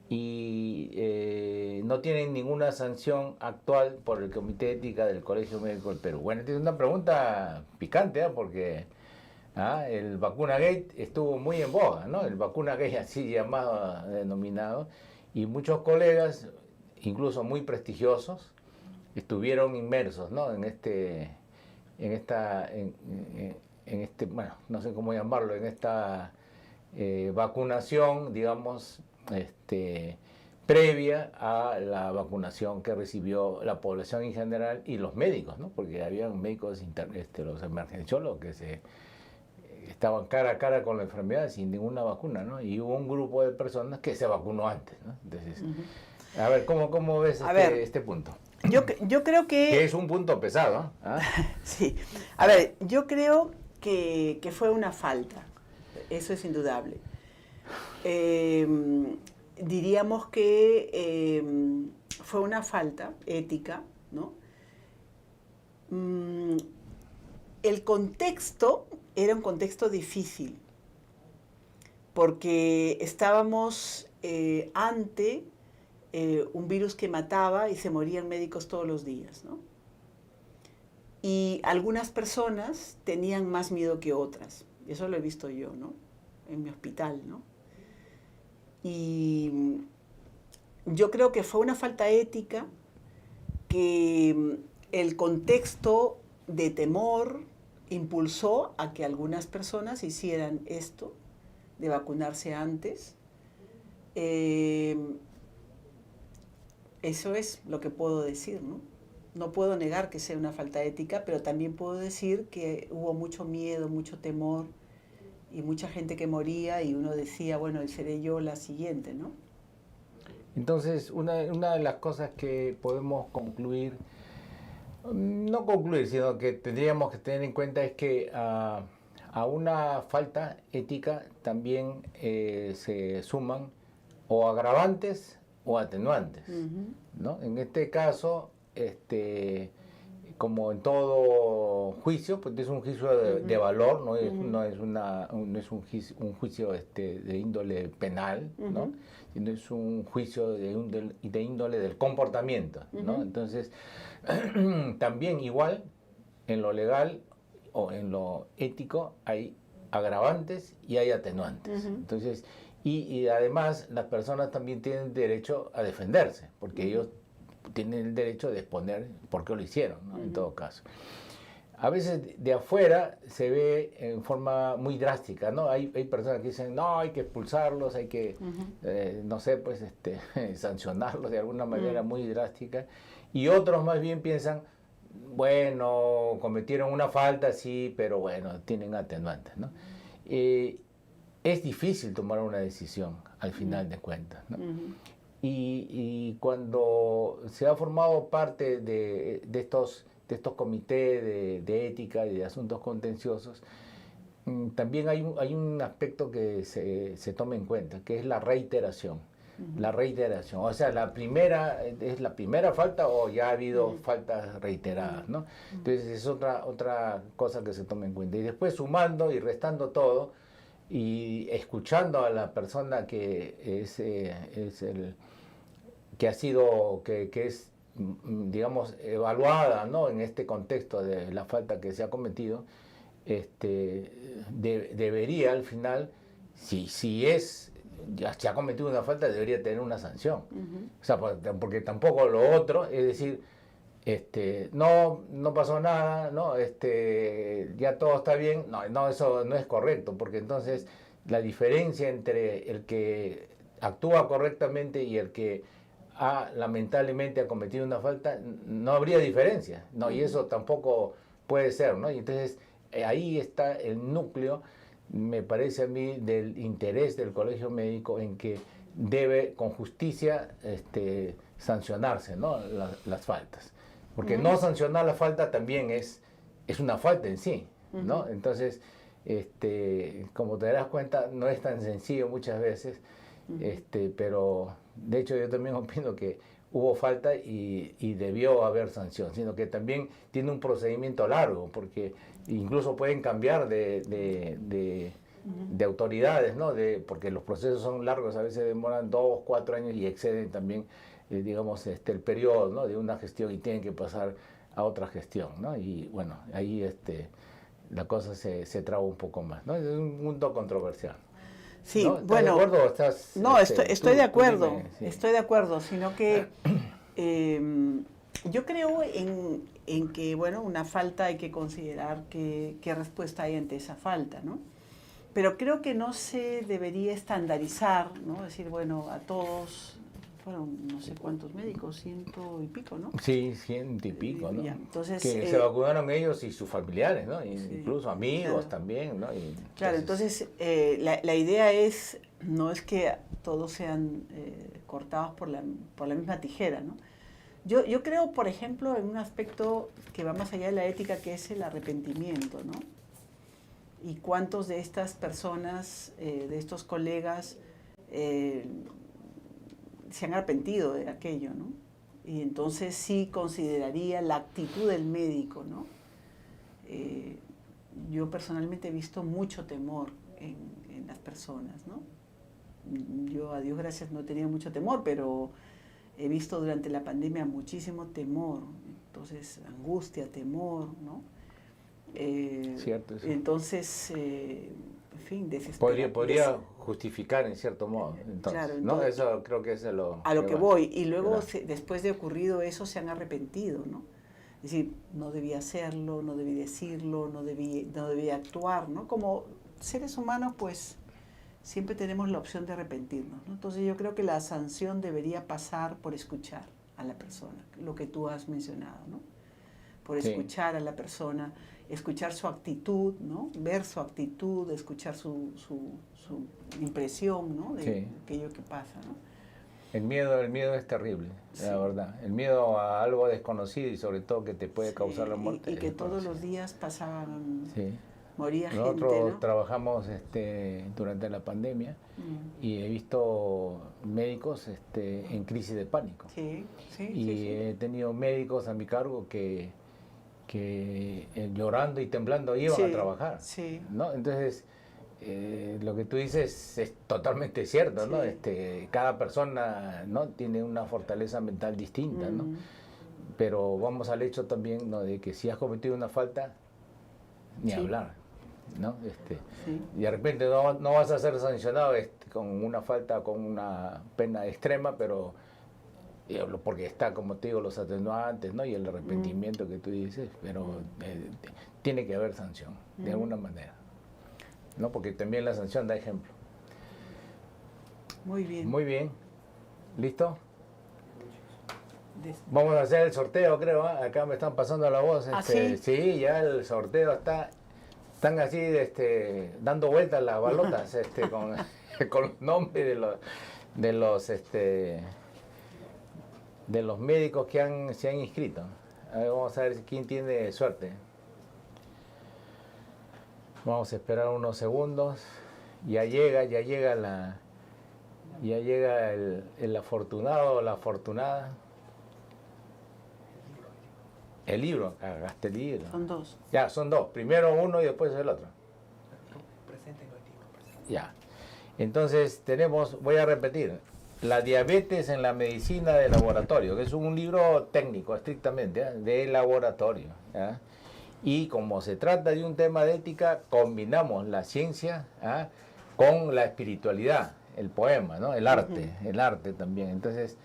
y no tienen ninguna sanción actual por el Comité de Ética del Colegio Médico del Perú? Bueno, esta es una pregunta picante, porque el vacunagate estuvo muy en boga, ¿no? El vacunagate así llamado, denominado, y muchos colegas, incluso muy prestigiosos, estuvieron inmersos, ¿no? Bueno, no sé cómo llamarlo, en esta vacunación, digamos, previa a la vacunación que recibió la población en general y los médicos, ¿no? Porque habían médicos, los emergenciólogos que estaban cara a cara con la enfermedad sin ninguna vacuna, ¿no? Y hubo un grupo de personas que se vacunó antes, ¿no? Entonces, a ver, ¿cómo ves este punto? Yo creo que es un punto pesado, ¿eh? Sí. A ver, yo creo que fue una falta, eso es indudable. Diríamos que fue una falta ética, ¿no? El contexto era un contexto difícil, porque estábamos ante un virus que mataba y se morían médicos todos los días, ¿no? Y algunas personas tenían más miedo que otras. Eso lo he visto yo, ¿no? En mi hospital, ¿no? Y yo creo que fue una falta ética que el contexto de temor impulsó a que algunas personas hicieran esto, de vacunarse antes. Eso es lo que puedo decir, ¿no? No puedo negar que sea una falta ética, pero también puedo decir que hubo mucho miedo, mucho temor y mucha gente que moría y uno decía, bueno, seré yo la siguiente, ¿no? Entonces, una de las cosas que podemos concluir, no concluir, sino que tendríamos que tener en cuenta es que a una falta ética también se suman o agravantes o atenuantes, ¿no? En este caso, como en todo juicio, pues es un juicio de valor, no es, no es un juicio de índole penal, ¿no? Sino es un juicio de índole del comportamiento, ¿no? Entonces, también igual en lo legal o en lo ético hay agravantes y hay atenuantes. Entonces, y además las personas también tienen derecho a defenderse, porque ellos tienen el derecho de exponer por qué lo hicieron, ¿no? En todo caso. A veces de afuera se ve en forma muy drástica, ¿no? Hay personas que dicen, no, hay que expulsarlos, hay que, no sé, pues sancionarlos de alguna manera muy drástica. Y otros más bien piensan, bueno, cometieron una falta, sí, pero bueno, tienen atenuantes, ¿no? Es difícil tomar una decisión al final de cuentas, ¿no? Y cuando se ha formado parte de estos comités de ética y de asuntos contenciosos, también hay un aspecto que se toma en cuenta, que es la reiteración. La reiteración, o sea, ¿es la primera falta o ya ha habido faltas reiteradas, ¿no? Entonces es otra cosa que se toma en cuenta. Y después sumando y restando todo y escuchando a la persona que que es, digamos, evaluada, ¿no? En este contexto de la falta que se ha cometido, debería al final, si ya se ha cometido una falta, debería tener una sanción. O sea, porque tampoco lo otro, es decir, no pasó nada, ¿no? Ya todo está bien. No, eso no es correcto, porque entonces la diferencia entre el que actúa correctamente y el que lamentablemente ha cometido una falta, no habría diferencia, ¿no? Y eso tampoco puede ser, ¿no? Y entonces ahí está el núcleo, me parece a mí, del interés del Colegio Médico en que debe con justicia sancionarse, ¿no? Las faltas. Porque no sancionar la falta también es una falta en sí, ¿no? Entonces, como te darás cuenta, no es tan sencillo muchas veces, pero de hecho yo también opino que hubo falta y debió haber sanción, sino que también tiene un procedimiento largo, porque incluso pueden cambiar de autoridades, ¿no? Porque los procesos son largos, a veces demoran 2, 4 años y exceden también, digamos, el periodo, ¿no? De una gestión y tienen que pasar a otra gestión, ¿no? Y bueno, ahí la cosa se traba un poco más, ¿no? Es un mundo controversial. Sí, ¿No? ¿Estás bueno, de acuerdo o estás, no, estoy de acuerdo, dime, sí. estoy de acuerdo, sino que yo creo en que, bueno, una falta hay que considerar qué respuesta hay ante esa falta, ¿no? Pero creo que no se debería estandarizar, ¿no? Decir, bueno, a todos, fueron no sé cuántos médicos, 100 y pico, ¿no? Sí, 100 y pico, ¿no? Ya, entonces, que se vacunaron ellos y sus familiares, ¿no? Sí, Incluso amigos claro. también, ¿no? Claro, entonces la idea no es que todos sean cortados por la misma tijera, ¿no? Yo creo, por ejemplo, en un aspecto que va más allá de la ética, que es el arrepentimiento, ¿no? Y cuántos de estas personas, de estos colegas, se han arrepentido de aquello, ¿no? Y entonces sí consideraría la actitud del médico, ¿no? Yo personalmente he visto mucho temor en las personas, ¿no? Yo, a Dios gracias, no he tenido mucho temor, pero he visto durante la pandemia muchísimo temor, entonces angustia, temor, ¿no? Cierto, sí. Entonces, en fin, desesperación. Podría justificar en cierto modo, entonces, Claro, ¿no? entonces, Eso creo que es a lo que voy. Y luego, claro. después de ocurrido eso, se han arrepentido, ¿no? Es decir, no debía hacerlo, no debí decirlo, no debí actuar, ¿no? Como seres humanos, pues, siempre tenemos la opción de arrepentirnos, ¿no? Entonces yo creo que la sanción debería pasar por escuchar a la persona, lo que tú has mencionado, ¿no? Por escuchar a la persona, escuchar su actitud, ¿no? Ver su actitud, escuchar su impresión, ¿no? De aquello que pasa, ¿no? El miedo es terrible, la verdad. El miedo a algo desconocido y sobre todo que te puede causar la muerte. Y que todos los días pasaban, moría gente, Nosotros ¿no? trabajamos durante la pandemia y he visto médicos en crisis de pánico. He tenido médicos a mi cargo que llorando y temblando iban a trabajar, ¿no? Entonces, lo que tú dices es totalmente cierto, ¿no? Cada persona, ¿no?, tiene una fortaleza mental distinta, ¿no? Pero vamos al hecho también, ¿no?, de que si has cometido una falta, ni hablar, ¿no? Y de repente no vas a ser sancionado con una falta, con una pena extrema, pero porque está, como te digo, los atenuantes, ¿no?, y el arrepentimiento que tú dices, pero tiene que haber sanción, de alguna manera, ¿no? Porque también la sanción da ejemplo. Muy bien. Muy bien. ¿Listo? Vamos a hacer el sorteo, creo, ¿eh? Acá me están pasando la voz. ¿Sí? Sí, ya el sorteo están así dando vueltas las balotas con los nombres de los médicos que se han inscrito. A ver, vamos a ver quién tiene suerte. Vamos a esperar unos segundos. Ya llega el afortunado o la afortunada. El libro, cagaste el libro. Son dos. Ya, son dos. Primero uno y después el otro. Ya. Entonces voy a repetir, La diabetes en la medicina de laboratorio, que es un libro técnico estrictamente, de laboratorio, ¿ya? Y como se trata de un tema de ética, combinamos la ciencia con la espiritualidad, el poema, ¿no? El arte también. Entonces,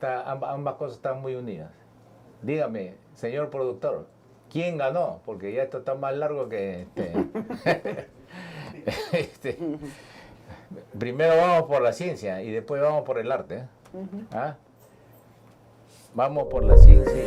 ambas cosas están muy unidas. Dígame, señor productor, ¿quién ganó? Porque ya esto está más largo que primero vamos por la ciencia y después vamos por el arte. Vamos por la ciencia.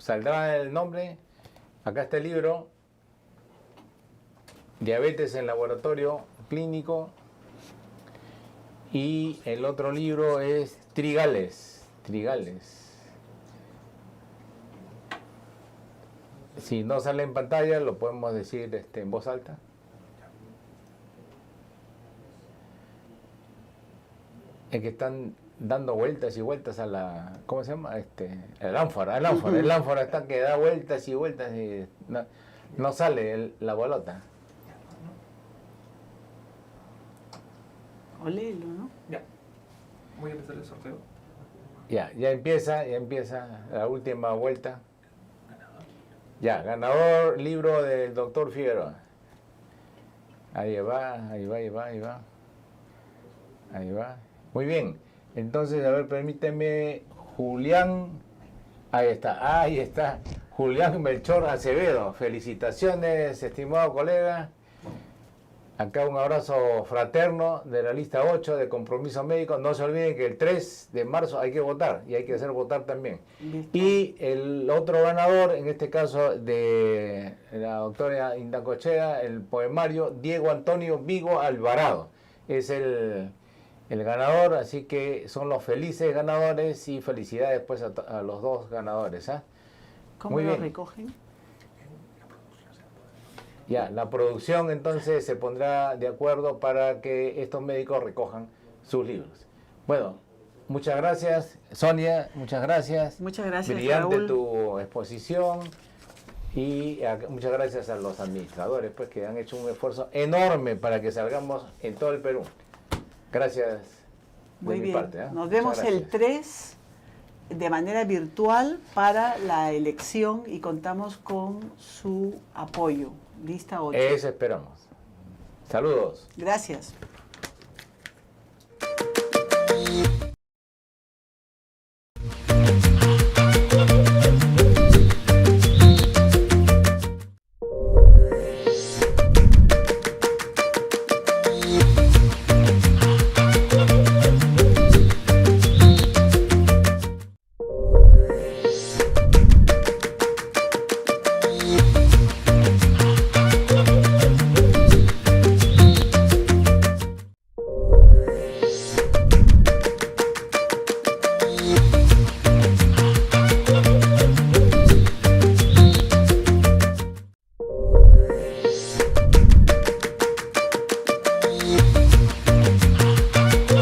saldrá el nombre. Acá está el libro, Diabetes en Laboratorio Clínico. Y el otro libro es Trigales. Si no sale en pantalla, lo podemos decir en voz alta. Es que están dando vueltas y vueltas a la... ¿Cómo se llama? El ánfora. El ánfora está que da vueltas y vueltas y no sale la bolota. Olelo, ¿no? Ya. Voy a empezar el sorteo. Ya empieza la última vuelta. Ya, ganador, libro del doctor Figueroa. Ahí va. Muy bien. Entonces, a ver, permíteme, Julián. Ahí está. Julián Melchor Acevedo. Felicitaciones, estimado colega. Acá un abrazo fraterno de la lista 8 de Compromiso Médico. No se olviden que el 3 de marzo hay que votar y hay que hacer votar también. ¿Listo? Y el otro ganador, en este caso de la doctora Indacochea, el poemario Diego Antonio Vigo Alvarado. Es el ganador, así que son los felices ganadores y felicidades pues a los dos ganadores. ¿Eh? ¿Cómo Muy lo bien. recogen? Ya, la producción entonces se pondrá de acuerdo para que estos médicos recojan sus libros. Bueno, muchas gracias, Sonia, muchas gracias. Muchas gracias, Brillante Raúl. tu exposición y muchas gracias a los administradores pues que han hecho un esfuerzo enorme para que salgamos en todo el Perú. Gracias de Muy mi bien. parte. Nos Muchas vemos el gracias. 3 de manera virtual para la elección y contamos con su apoyo. Lista 8. Eso esperamos. Saludos. Gracias.